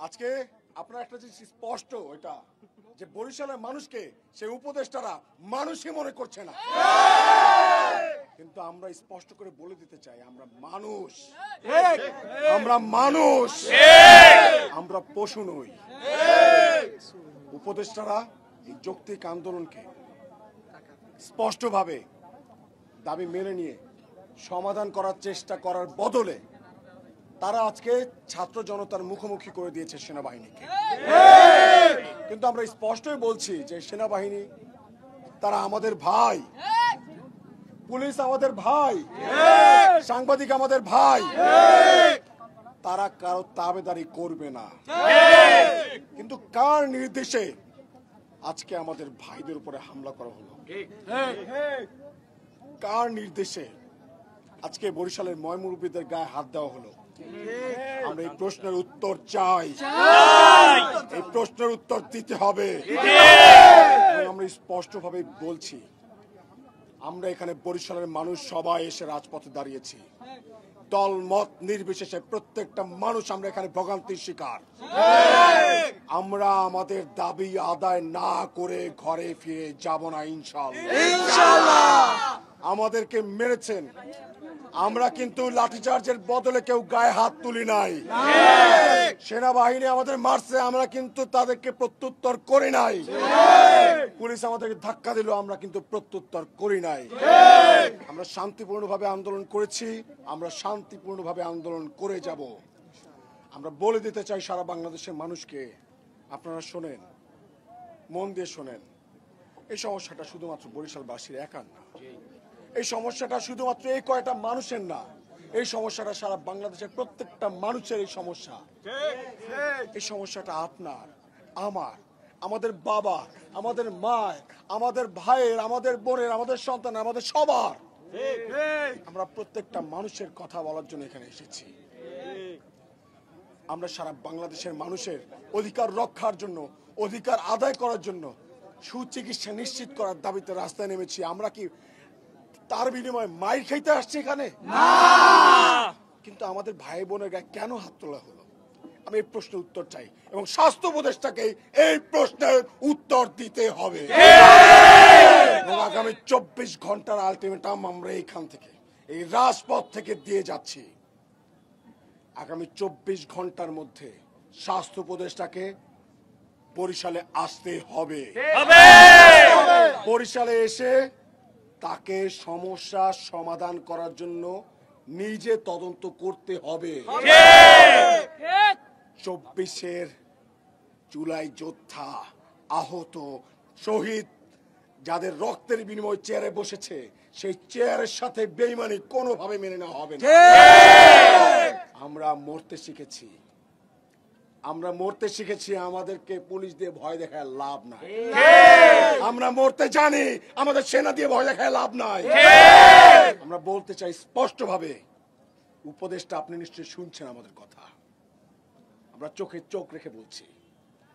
আজকে আপনারা একটা জিনিস স্পষ্ট এটা যে বরিশালের মানুষকে সেই উপদেষ্টারা মানুষই মনে করছে না, কিন্তু আমরা স্পষ্ট করে বলে দিতে চাই আমরা মানুষ, আমরা মানুষ, আমরা পশু নই। উপদেষ্টারা এই যৌক্তিক আন্দোলনকে স্পষ্টভাবে দাবি মেনে নিয়ে সমাধান করার চেষ্টা করার বদলে তারা আজকে ছাত্র জনতার মুখোমুখি করে দিয়েছে সেনাবাহিনীকে। কিন্তু আমরা স্পষ্টই বলছি যে সেনাবাহিনী তারা আমাদের ভাই, পুলিশ আমাদের ভাই, সাংবাদিক আমাদের ভাই, তারা কারো তাবেদারি করবে না। কিন্তু কার নির্দেশে আজকে আমাদের ভাইদের উপরে হামলা করা হলো? কার নির্দেশে আজকে বরিশালের ময়মুরব্বীদের গায়ে হাত দেওয়া হলো? আমরা এই প্রশ্নের উত্তর চাই, এই প্রশ্নের উত্তর দিতে হবে। আমরা স্পষ্টভাবে বলছি আমরা এখানে বরিশালের মানুষ সবাই এসে রাজপথে দাঁড়িয়েছি, দল মত নির্বিশেষে প্রত্যেকটা মানুষ আমরা এখানে ভোগান্তির শিকার। আমরা আমাদের দাবি আদায় না করে ঘরে ফিরে যাব না ইনশাআল্লাহ। আমাদেরকে মেরেছেন, আমরা কিন্তু লাঠিচার্জের বদলে কেউ গায়ে হাত তুলি নাই। সেনাবাহিনী আমাদের মারছে, আমরা কিন্তু তাদেরকে প্রত্যুত্তর করি নাই। পুলিশ আমাদেরকে ধাক্কা দিল, আমরা কিন্তু প্রত্যুত্তর করি নাই। আমরা শান্তিপূর্ণভাবে আন্দোলন করেছি, আমরা শান্তিপূর্ণভাবে আন্দোলন করে যাব। আমরা বলে দিতে চাই সারা বাংলাদেশের মানুষকে, আপনারা শোনেন, মন দিয়ে শোনেন, এই সমস্যাটা শুধুমাত্র বরিশালবাসীর একার না, এই সমস্যাটা শুধুমাত্র এই কয়টা মানুষের না, এই সমস্যাটা সারা বাংলাদেশের প্রত্যেকটা মানুষের এই সমস্যা। এই সমস্যাটা আপনার, আমার, আমাদের বাবা, আমাদের মা, আমাদের ভাইয়ের, আমাদের বোনের, আমাদের সন্তান, আমাদের সবার। আমরা প্রত্যেকটা মানুষের কথা বলার জন্য এখানে এসেছি। আমরা সারা বাংলাদেশের মানুষের অধিকার রক্ষার জন্য, অধিকার আদায় করার জন্য, সুচিকিৎসা নিশ্চিত করার দাবিতে রাস্তায় নেমেছি। আমরা কি তার বিনিময়ে মাইর খাইতে আসছে এখানে? কিন্তু আমাদের ভাই বোনের গায়ে কেন হাত তোলা হলো? আমি এই প্রশ্নের উত্তর চাই এবং স্বাস্থ্য উপদেষ্টাকে এই প্রশ্নের উত্তর দিতে হবে। এবং আগামী 24 ঘন্টার আলটিমেটাম আমরা এইখান থেকে, এই রাজপথ থেকে দিয়ে যাচ্ছি। আগামী 24 ঘন্টার মধ্যে স্বাস্থ্য উপদেষ্টাকে বরিশালে আসতে হবে। বরিশালে এসে তাকে সমস্যা সমাধান করার জন্য নিজে তদন্ত করতে হবে। 24-এর জুলাই যোদ্ধা, আহত, শহীদ, যাদের রক্তের বিনিময়ে চেয়ারে বসেছে, সেই চেয়ারের সাথে বেইমানি কোনোভাবে মেনে নেওয়া হবে না। আমরা মরতে শিখেছি, আমরা মরতে শিখেছি, আমাদেরকে পুলিশ দিয়ে ভয় দেখায় লাভ নাই। আমরা মরতে জানি, আমাদের সেনা দিয়ে ভয় দেখায় লাভ নাই। আমরা বলতে চাই স্পষ্টভাবে, উপদেষ্টা আপনি নিশ্চয়ই শুনছেন আমাদের কথা, আমরা চোখে চোখ রেখে বলছি,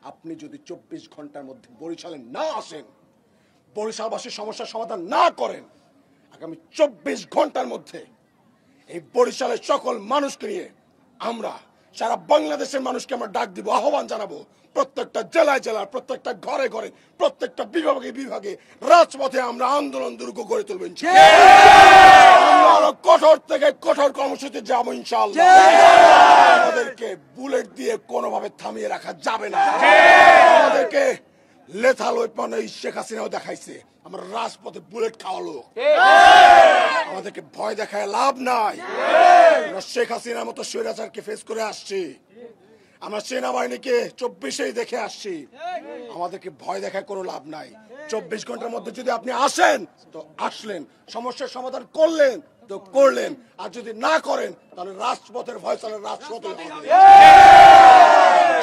আপনি যদি 24 ঘন্টার মধ্যে বরিশালে না আসেন, বরিশালবাসীর সমস্যার সমাধান না করেন, আগামী 24 ঘন্টার মধ্যে এই বরিশালের সকল মানুষকে নিয়ে আমরা সারা বাংলাদেশের মানুষকে আমরা ডাক দিব, আহ্বান জানাবো, প্রত্যেকটা জেলায় জেলায়, প্রত্যেকটা ঘরে ঘরে, প্রত্যেকটা বিভাগে বিভাগে রাজপথে আমরা আন্দোলন দুর্গ গড়ে তুলবেন। আমরা কঠোর থেকে কঠোর কর্মসূচি যাবো ইনশাআল্লাহ। আমাদেরকে বুলেট দিয়ে কোনোভাবে থামিয়ে রাখা যাবে না। আমাদেরকে লেথাল ওয়েপন এই শেখ হাসিনাও দেখাইছে, আমরা রাজপথে বুলেট খাওয়ালো, আমাদেরকে ভয় দেখায় লাভ নাই। আমরা শেখ হাসিনার মতো স্বৈরাচারকে ফেস করে আসছি, আমরা সেনাবাহিনীকে 24-এই দেখে আসছি, আমাদেরকে ভয় দেখায় কোনো লাভ নাই। 24 ঘন্টার মধ্যে যদি আপনি আসেন তো আসলেন, সমস্যার সমাধান করলেন তো করলেন, আর যদি না করেন তাহলে রাজপথের ফয়সালা রাজপথে হবে।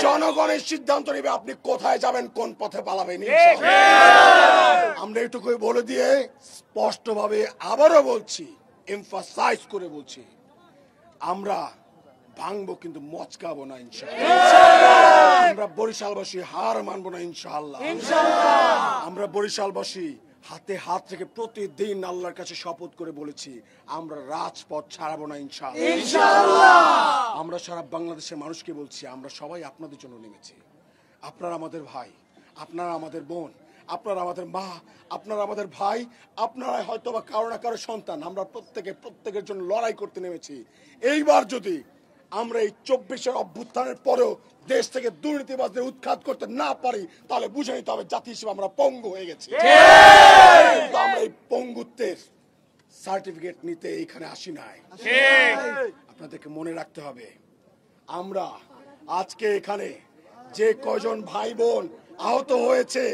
জনগণের সিদ্ধান্ত নেবে আপনি কোথায় যাবেন, কোন পথে পালাবেন। আমরা এটুকুই বলে দিয়ে স্পষ্টভাবে আবারও বলছি, এমফাসাইজ করে বলছি, আমরা ভাঙবো কিন্তু মচকাবো না ইনশাআল্লাহ। আমরা বরিশালবাসী হার মানবো না ইনশাআল্লাহ। আমরা বরিশালবাসী হাতে হাত রেখে প্রতিদিন আল্লাহর কাছে শপথ করে বলেছি আমরা রাজপথ ছাড়াবো না ইনশাআল্লাহ। আমরা সারা বাংলাদেশের মানুষকে বলছি আমরা সবাই আপনাদের জন্য নেমেছি। আপনারা আমাদের ভাই, আপনারা আমাদের বোন, আপনারা আমাদের মা, আপনারা আমাদের ভাই, আপনারা হয়তো বা কারো না কারো সন্তান। আমরা প্রত্যেকের জন্য লড়াই করতে নেমেছি। এইবার যদি আমরা এই 24-এর অভ্যুত্থানের পরেও দেশ থেকে দুর্নীতিবাজদের উৎখাত করতে না পারি তাহলে বুঝে নিতে হবে জাতি হিসেবে আমরা পঙ্গু হয়ে গেছি। আমরা এই পঙ্গুত্বের সার্টিফিকেট নিতে এখানে আসি নাই। আপনাদেরকে মনে রাখতে হবে আমরা আজকে এখানে যে কয়জন ভাই বোন আহত হয়েছে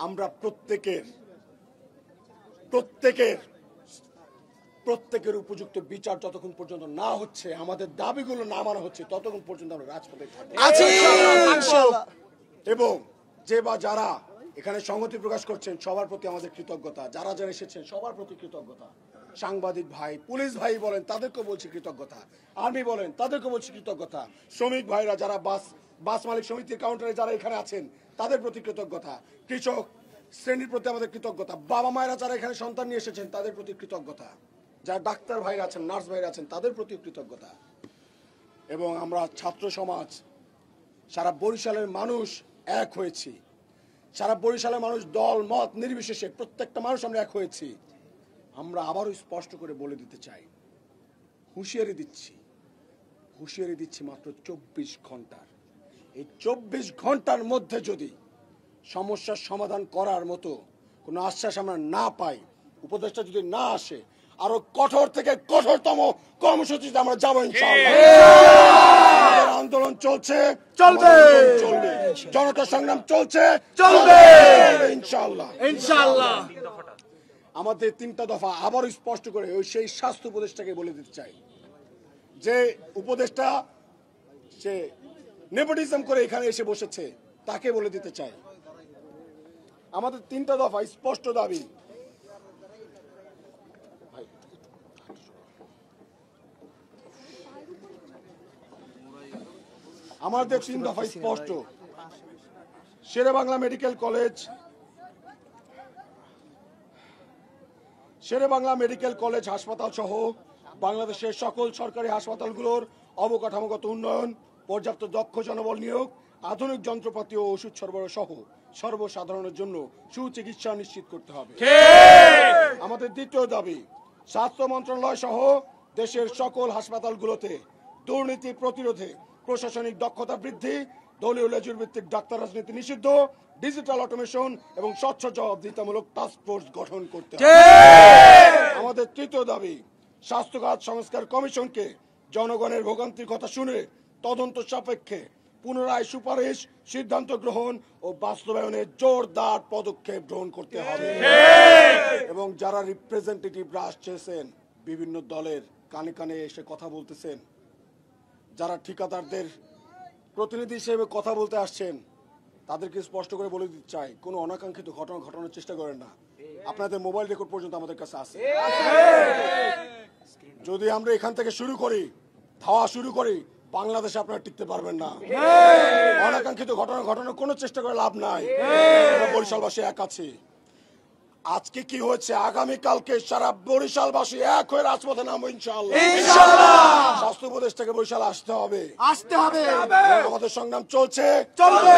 আমরা প্রত্যেকের উপযুক্ত বিচার যতক্ষণ পর্যন্ত না হচ্ছে, আমাদের দাবিগুলো না মানা হচ্ছে, ততক্ষণ পর্যন্ত আমরা রাজপথে থাকবো। এবং যে বা যারা এখানে সংহতি প্রকাশ করছেন সবার প্রতি আমাদের কৃতজ্ঞতা। যারা যারা এসেছেন সবার প্রতি কৃতজ্ঞতা। সাংবাদিক ভাই, পুলিশ ভাই বলেন তাদেরকে বলছি কৃতজ্ঞতা, আর্মি বলেন তাদেরকে বলছি কৃতজ্ঞতা, শ্রমিক ভাইরা যারা বাস মালিক সমিতির কাউন্টারে যারা এখানে আছেন তাদের প্রতি কৃতজ্ঞতা, কৃষক শ্রেণীর প্রতি আমাদের কৃতজ্ঞতা, বাবা মায়েরা যারা এখানে সন্তান নিয়ে এসেছেন তাদের প্রতি কৃতজ্ঞতা, যারা ডাক্তার ভাইরা আছেন, নার্স ভাইরা আছেন তাদের প্রতি কৃতজ্ঞতা। এবং আমরা ছাত্র সমাজ সারা বরিশালের মানুষ এক হয়েছি। সারা বরিশালের মানুষ দল মত নির্বিশেষে প্রত্যেকটা মানুষ আমরা এক হয়েছি। আমরা আবারও স্পষ্ট করে বলে দিতে চাই, হুঁশিয়ারি দিচ্ছি মাত্র 24 ঘন্টার। এই 24 ঘন্টার মধ্যে যদি সমস্যার সমাধান করার মতো কোনো আশ্বাস আমরা না পাই, উপদেষ্টা যদি না আসে, আরো কঠোর থেকে কঠোরতম কর্মসূচিতে আমরা যাবো ইনশাআল্লাহ। আন্দোলন চলছে, চলবে, জনতা সংগ্রাম চলছে, চলবে ইনশাআল্লাহ। আমাদের 3টা দফা আবার স্পষ্ট করে সেই স্বাস্থ্য উপদেষ্টাকে বলে দিতে চাই, যে উপদেষ্টা সে নেপোটিজম করে এখানে এসে বসেছে, তাকে বলে দিতে চাই আমাদের 3টা দফা স্পষ্ট দাবি। আমাদের 3 দফা স্পষ্ট। শেরেবাংলা মেডিকেল কলেজ হাসপাতাল সহ বাংলাদেশের সকল সরকারি হাসপাতালগুলোর অবকাঠামোগত উন্নয়ন, পর্যাপ্ত দক্ষ জনবল নিয়োগ, আধুনিক যন্ত্রপাতি ও ওষুধ সরবরাহ সহ সর্বসাধারণের জন্য সুচিকিৎসা নিশ্চিত করতে হবে। আমাদের 2য় দাবি, স্বাস্থ্য মন্ত্রণালয় সহ দেশের সকল হাসপাতালগুলোতে দুর্নীতি প্রতিরোধে প্রশাসনিক দক্ষতা বৃদ্ধি, দলীয় লেজুর ভিত্তিক ডাক্তার রাজনীতি নিষিদ্ধ, ডিজিটাল অটোমেশন এবং স্বচ্ছ জবাবদিহিতামূলক টাস্ক ফোর্স গঠন করতে হবে। আমাদের 3য় দাবি, স্বাস্থ্য খাত সংস্কার কমিশনকে জনগণের ভোগান্তির কথা শুনে তদন্ত সাপেক্ষে পুনরায় সুপারিশ, সিদ্ধান্ত গ্রহণ ও বাস্তবায়নে জোরদার পদক্ষেপ গ্রহণ করতে হবে। এবং যারা রিপ্রেজেন্টেটিভরা আসছেন বিভিন্ন দলের, কানে কানে এসে কথা বলতেছেন, যারা ঠিকাদারদের প্রতিনিধি হিসেবে কথা বলতে আসছেন, তাদেরকে স্পষ্ট করে বলে দিতে চাই, কোনো অনাকাঙ্ক্ষিত ঘটনা ঘটানোর চেষ্টা করেন না। আপনাদের মোবাইল রেকর্ড পর্যন্ত আমাদের কাছে আছে। যদি আমরা এখান থেকে ধাওয়া শুরু করি বাংলাদেশে আপনারা টিকতে পারবেন না। অনাকাঙ্ক্ষিত ঘটনা ঘটানোর কোনো চেষ্টা করে লাভ নাই। বরিশালবাসী এক আছে। আজকে কি হয়েছে, আগামীকালকে সারা বরিশালবাসী এক হয়ে রাজপথে নামবো ইনশাআল্লাহ। স্বাস্থ্য উপদেষ্টাকে বরিশাল আসতে হবে। আমাদের সংগ্রাম চলছে, চলবে।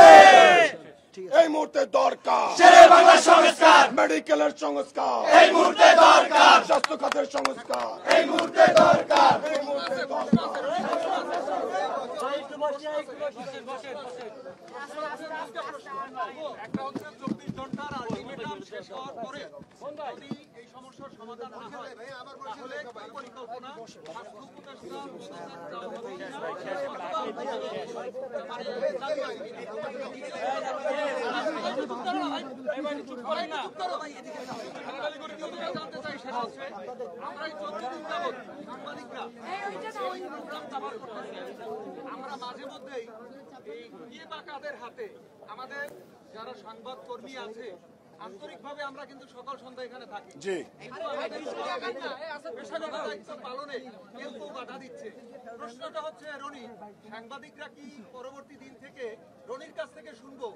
এই মুহূর্তে দরকার শেরেবাংলা সংস্কার, মেডিকেলের সংস্কার এই মুহূর্তে দরকার, স্বাস্থ্য খাতের সংস্কার এই মুহূর্তে দরকার। একটা হচ্ছে 24 ঘন্টার আলটিমেটাম শেষ হওয়ার পরে যদি এই সমস্যার সমাধান না হয় তাহলে পরিকল্পনা স্বাস্থ্য উপদেষ্টা জানতে চাই, সেটা হচ্ছে আমরা এই 14 দিন যাবৎ সাংবাদিকরা আমরা মাঝে মধ্যেই এই বাঁকাদের হাতে আমাদের যারা সংবাদ কর্মী আছে আন্তরিকভাবে আমরা কিন্তু সকাল সন্ধ্যা এখানে থাকি। জি, পেশাগত দায়িত্ব পালনে কেউ কেউ বাধা দিচ্ছে। প্রশ্নটা হচ্ছে রনি, সাংবাদিকরা কি পরবর্তী দিন থেকে রনির কাছ থেকে শুনবো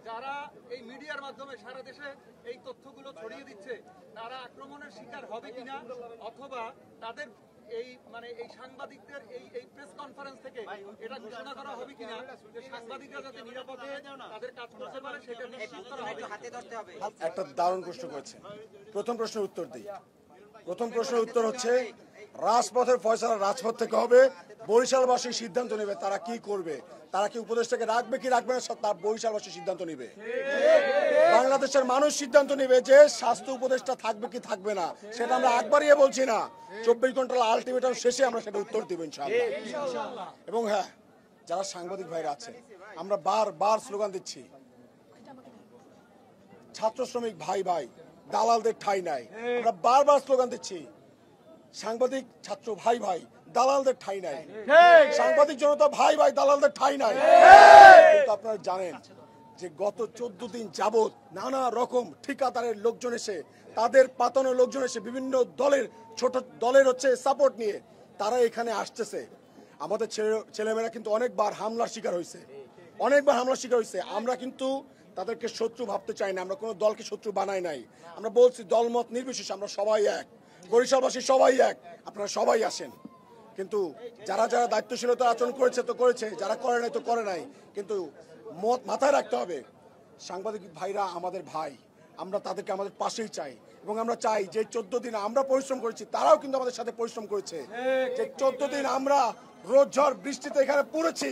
যারা এই মিডিয়ার মাধ্যমে সারা দেশে এই তথ্যগুলো ছড়িয়ে দিচ্ছে তারা আক্রমণের শিকার হবে কিনা, অথবা তাদের এই এই সাংবাদিকদের এই প্রেস কনফারেন্স থেকে এটা ঘোষণা করা হবে কিনা যে সাংবাদিকরা যাতে নিরাপদে তাদের কাজ করতে পারে সেটা নিশ্চিত করা হবে। একটা দারুণ প্রশ্ন করেছেন। প্রথম প্রশ্নের উত্তর দিই। প্রথম প্রশ্নের উত্তর হচ্ছে রাজপথের ফয়সালা রাজপথ থেকে হবে। বরিশালবাসী সিদ্ধান্ত নেবে তারা কি করবে, তারা কি উপদেষ্টাকে রাখবে কি রাখবে না, তা বরিশালবাসী সিদ্ধান্ত নেবে। বাংলাদেশের মানুষ সিদ্ধান্ত নেবে যে স্বাস্থ্য উপদেষ্টা থাকবে কি থাকবে না, সেটা আমরা একবারই বলছি না, 24 ঘন্টার আলটিমেটাম শেষে আমরা সেটা উত্তর দেব ইনশাআল্লাহ। এবং হ্যাঁ, যারা সাংবাদিক ভাইরা আছে, আমরা বারবার স্লোগান দিচ্ছি, ছাত্র শ্রমিক ভাই ভাই, দালালদের ঠাঁই নাই। আমরা বারবার স্লোগান দিচ্ছি, সাংবাদিক ছাত্র ভাই ভাই, দালালদের ঠাঁই নাই। সাংবাদিক জনতা ভাই ভাই, দালালদের ঠাঁই নাই। কিন্তু আপনারা জানেন যে গত 14 দিন যাবত নানা রকম ঠিকাদারের লোকজন এসে, তাদের পাতানো লোকজন এসে, বিভিন্ন দলের ছোট দলের সাপোর্ট নিয়ে তারা এখানে আসতেছে। আমাদের ছেলেমেয়েরা কিন্তু অনেকবার হামলার শিকার হয়েছে, আমরা কিন্তু তাদেরকে শত্রু ভাবতে চাই না, আমরা কোনো দলকে শত্রু বানাই নাই। আমরা বলছি দলমত নির্বিশেষে আমরা সবাই এক, বরিশালবাসী সবাই এক, আপনারা সবাই আসেন। কিন্তু যারা যারা দায়িত্বশীলতা আচরণ করেছে তো করেছে, যারা করে নাই তো করে নাই। কিন্তু মাথায় রাখতে হবে, সাংবাদিক ভাইরা আমাদের ভাই, আমরা তাদেরকে আমাদের পাশেই চাই। এবং আমরা চাই যে 14 দিন আমরা পরিশ্রম করেছি, তারাও কিন্তু আমাদের সাথে পরিশ্রম করেছে। যে 14 দিন আমরা রোদ ঝড় বৃষ্টিতে এখানে পড়েছি,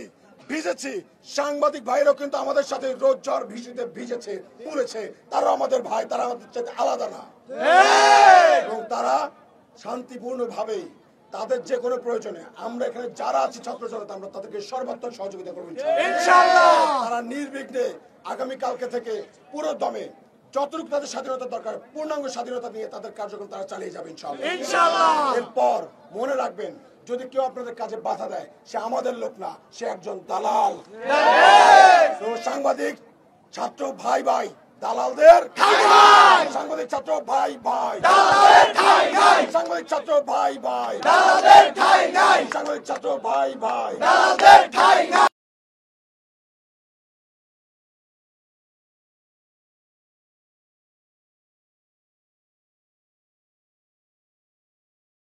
ভিজেছি, সাংবাদিক ভাইরাও কিন্তু আমাদের সাথে রোদ ঝড় বৃষ্টিতে ভিজেছে, পড়েছে। তারা আমাদের ভাই, তারা আমাদের সাথে আলাদা না। এবং তারা শান্তিপূর্ণ ভাবে তাদের যে কোনো প্রয়োজনে আমরা এখানে যারা আছি ছাত্র জনতা, আমরা তাদেরকে সর্বাত্মক সহযোগিতা করবো ইনশাআল্লাহ। তারা নির্বিঘ্নে আগামী কালকে থেকে পুরো দমে যতটুকু তাদের স্বাধীনতা দরকার, পূর্ণাঙ্গ স্বাধীনতা নিয়ে তাদের কার্যক্রম তারা চালিয়ে যাবে ইনশাআল্লাহ। এরপর মনে রাখবেন, যদি কেউ আপনাদের কাজে বাধা দেয়, সে আমাদের লোক না, সে একজন দালাল। সাংবাদিক ছাত্র ভাই ভাই, দালালদের সাংবাদিক ছাত্র ভাই ভাই, সাংবাদিক ছাত্র ভাই ভাই, সাংবাদিক ছাত্র ভাই ভাই।